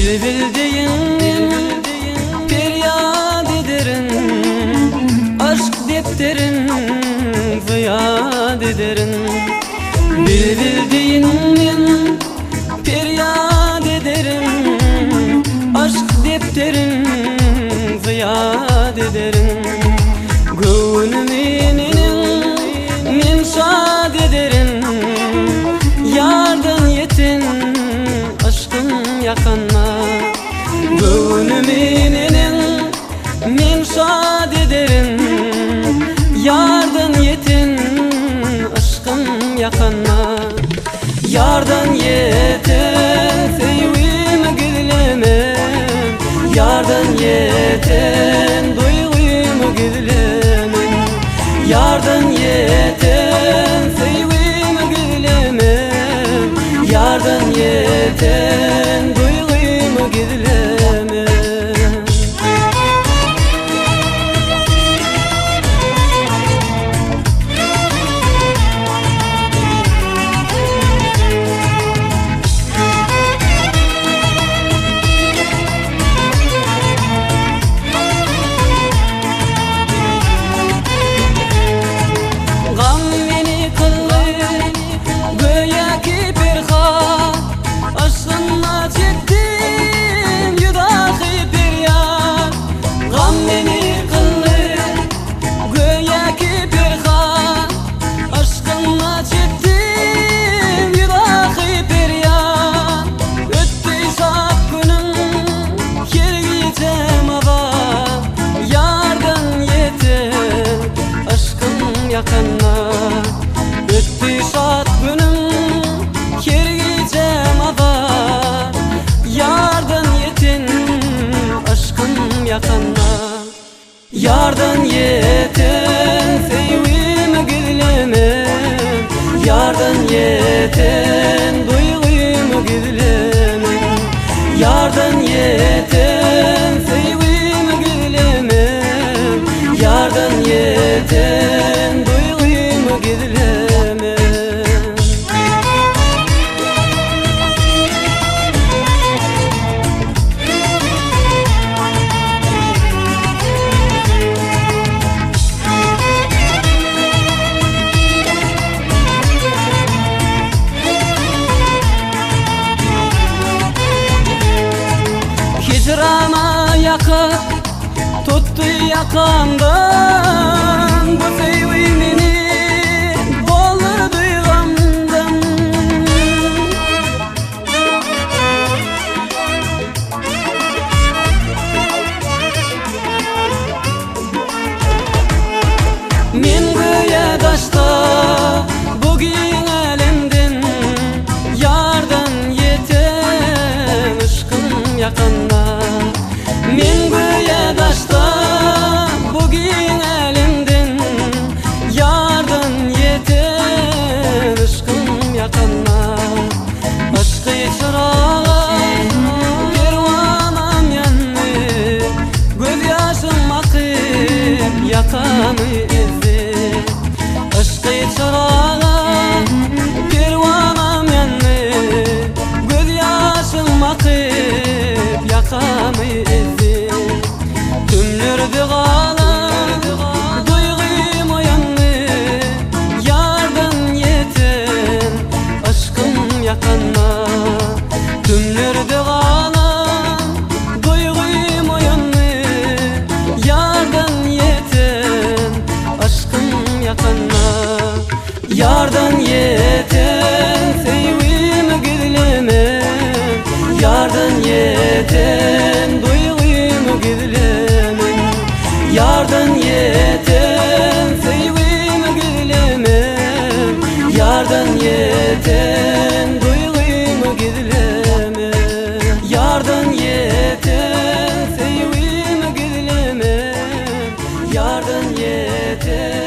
bildiğin feryat ederin, aşk defterin ziyad ederin. Bildiğin feryat ederim, aşk defterin ziyad ederim. Gönlümün min şad ederim, yardan yetin aşkın yakanma. Gönlümün min şad ederim, yardan yetin aşkın yakanma. Yardan yeten sevim gizlemem, yardan yeten duygumu gizlemem. Yardan yeten sevim gizlemem, yardan yeten duygumu gizlemem. Yakanma öttü saat günüm, kergicem ada. Yardan yetin aşkın yakanma. Yardan yeten sevim gizlemem, yardan yeten duygumu gizlemem. Yardan yeten sevim gizlemem, yardan yeten duygumu gizlemem. Hicrana yakıp tuttu yakamdan, bu sevimini doldurdu gamdan. Men göğe daşta bugün elimden, yardan yeten aşkın yakanma. Men göğe daşta bugün elimden, yardan yeten aşkın yakanma. Aşkı çırağı pervanam yandı, göz yaşım akıp yakamı ezdi. Aşkı çırağı pervanam yandı, göz yaşım akıp yakamı ezdi. Tümlerde kalan duygum uyandı, yardan yeten aşkın yakanma. Tümlerde kalan duygum uyandı, yardan yeten aşkın yakanma. Yardan yeten sevim gizlemem, yardan yeten duygumu gizlemem. Yardan yeten sevim gizlemem, yardan yeten duygumu gizlemem. Yardan yeten sevim gizlemem, yardan yeten